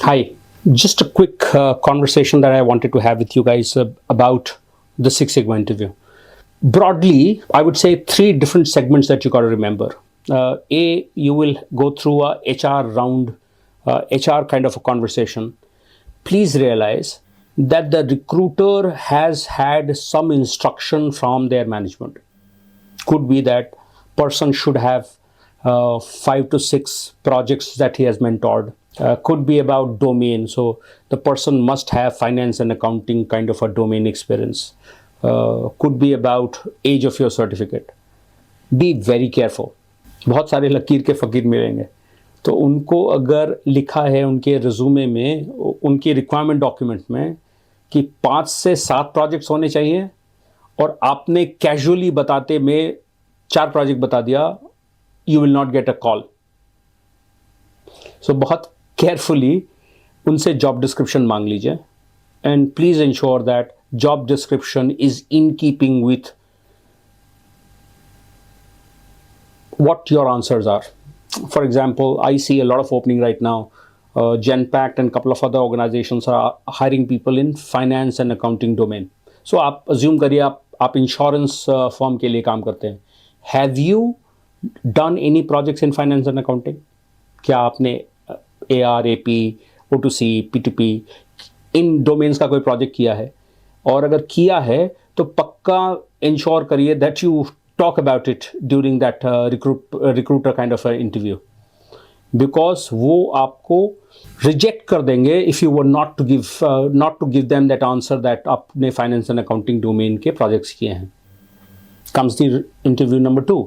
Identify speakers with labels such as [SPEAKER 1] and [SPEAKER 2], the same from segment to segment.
[SPEAKER 1] Hi, just a quick conversation that I wanted to have with you guys about the Six Sigma interview. Broadly, I would say three different segments that you got to remember. A, you will go through a HR round, HR kind of a conversation. Please realize that the recruiter has had some instruction from their management. Could be that person should have 5 to 6 projects that he has mentored. Could be about domain, so the person must have finance and accounting kind of a domain experience. Could be about age of your certificate. Be very careful. बहुत सारे लकीर के फ़कीर मिलेंगे, तो उनको अगर लिखा है उनके रिज्यूमे में, उनकी रिक्वायरमेंट डॉक्यूमेंट में कि 5 से 7 प्रोजेक्ट्स होने चाहिए और आपने कैजुअली बताते में 4 प्रोजेक्ट बता दिया, you will not get a call. So बहुत केयरफुली उनसे जॉब डिस्क्रिप्शन मांग लीजिए and please ensure that job description is in keeping with what your answers are. For example, I see a lot of opening right now. Genpact and a couple of other organizations are hiring people in finance and accounting domain. So आप assume करिए आप insurance firm के लिए काम करते हैं. Have you done any projects in finance and accounting? क्या आपने AR, AP, O2C, P2P इन domains का कोई project किया है? और अगर किया है तो पक्का ensure करिए that you talk about it during that recruiter kind of interview, because वो आपको reject कर देंगे if you were not to give them that answer that आपने finance and accounting domain के projects किए हैं. Comes the interview number 2,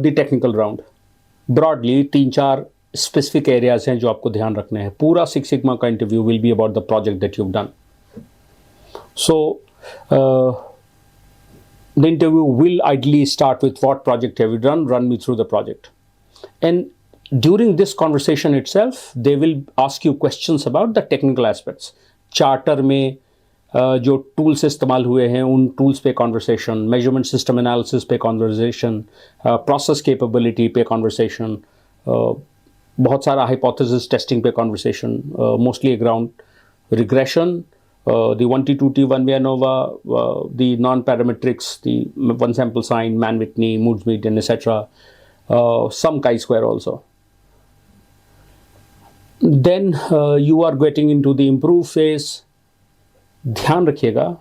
[SPEAKER 1] the technical round. Broadly 3-4 specific areas हैं जो आपको ध्यान रखने हैं. पूरा Six Sigma का interview will be about the project that you've done. So the interview will ideally start with what project have you done, run me through the project. And during this conversation itself, they will ask you questions about the technical aspects. Charter में जो tools इस्तेमाल हुए हैं उन tools पे conversation, measurement system analysis पे conversation, process capability पे conversation, बहुत सारा hypothesis testing पे conversation, mostly around regression, the 1T, 2T, 1B ANOVA, the non-parametrics, the one sample sign, Mann-Whitney, Moore's median, etc. Some chi-square also. Then you are getting into the improve phase. ध्यान रखिएगा,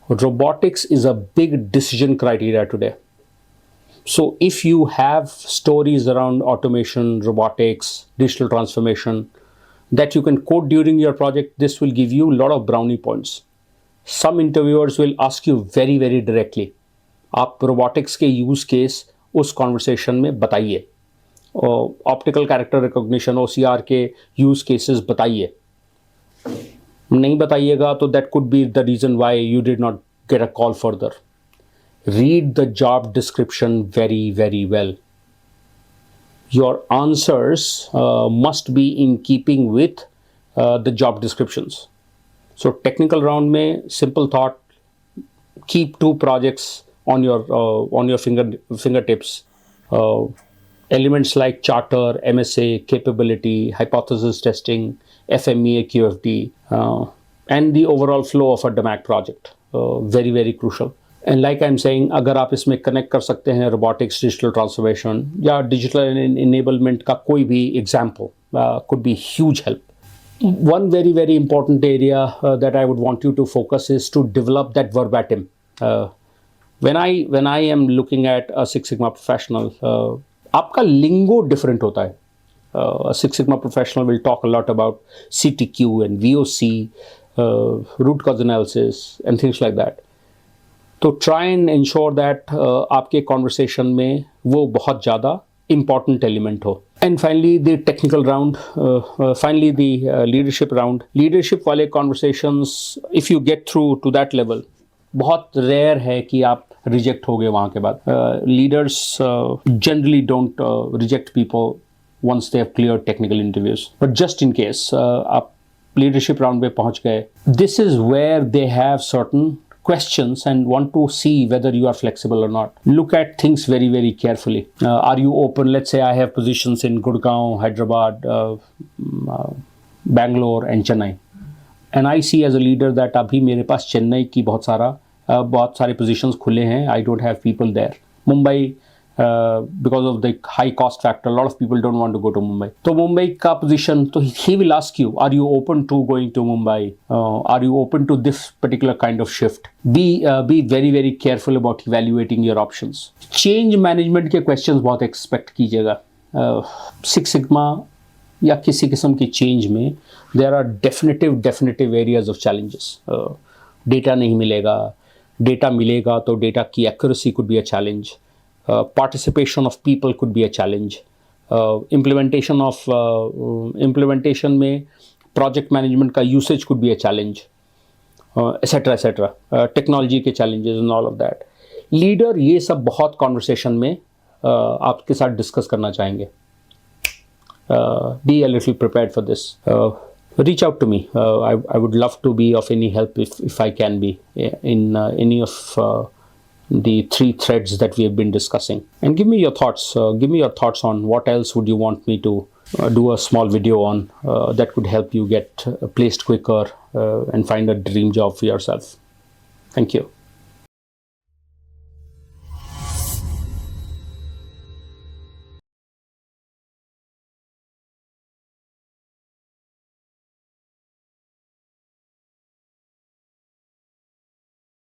[SPEAKER 1] robotics is a big decision criteria today. So if you have stories around automation, robotics, digital transformation, that you can code during your project, this will give you a lot of brownie points. Some interviewers will ask you very very directly, आप robotics के use case उस conversation में बताइए, optical character recognition OCR के use cases बताइए. नहीं बताइएगा तो that could be the reason why you did not get a call further. Read the job description very very well. Your answers must be in keeping with the job descriptions. So technical round में simple thought, keep 2 projects on your fingertips. Elements like charter, MSA, capability, hypothesis testing, FMEA, QFD, and the overall flow of a DMAC project. Very very crucial. And like I'm saying, अगर आप इसमें connect कर सकते हैं robotics, digital transformation या digital enablement का कोई भी example, could be huge help. One very very important area that I would want you to focus is to develop that verbatim. When I am looking at a Six Sigma professional, आपका lingo different होता है. A Six Sigma professional will talk a lot about CTQ and VOC, root cause analysis and things like that. तो try and ensure that आपके conversation में वो बहुत ज़्यादा important element हो. And finally the technical round, finally the leadership round. Leadership वाले conversations, if you get through to that level, बहुत rare है कि आप reject हो गए वहाँ के बाद. Leaders generally don't reject people once they have cleared technical interviews. But just in case आप leadership round पे पहुँच गए, this is where they have certain questions and want to see whether you are flexible or not. Look at things very very carefully. Are you open? Let's say I have positions in Gurgaon, Hyderabad, Bangalore and Chennai. And I see as a leader that अभी मेरे पास चेन्नई की बहुत सारे positions खुले हैं. I don't have people there. Mumbai, because of the high cost factor, a lot of people don't want to go to Mumbai. तो मुंबई का position, तो he will ask you, are you open to going to Mumbai? Are you open to this particular kind of shift? Be very very careful about evaluating your options. Change management के questions बहुत expect कीजिएगा. Six Sigma या किसी किस्म की change में there are definitive areas of challenges. Data नहीं मिलेगा, डेटा मिलेगा तो डेटा की accuracy could be a challenge, participation of people could be a challenge, implementation में प्रोजेक्ट मैनेजमेंट का usage could be a challenge, etcetera, technology के challenges and all of that. Leader ये सब बहुत कॉन्वर्सेशन में आपके साथ डिस्कस करना चाहेंगे. Be a little prepared for this. Reach out to me. I would love to be of any help if I can be in any of the 3 threads that we have been discussing. And give me your thoughts. Give me your thoughts on what else would you want me to do a small video on that could help you get placed quicker and find a dream job for yourself. Thank you.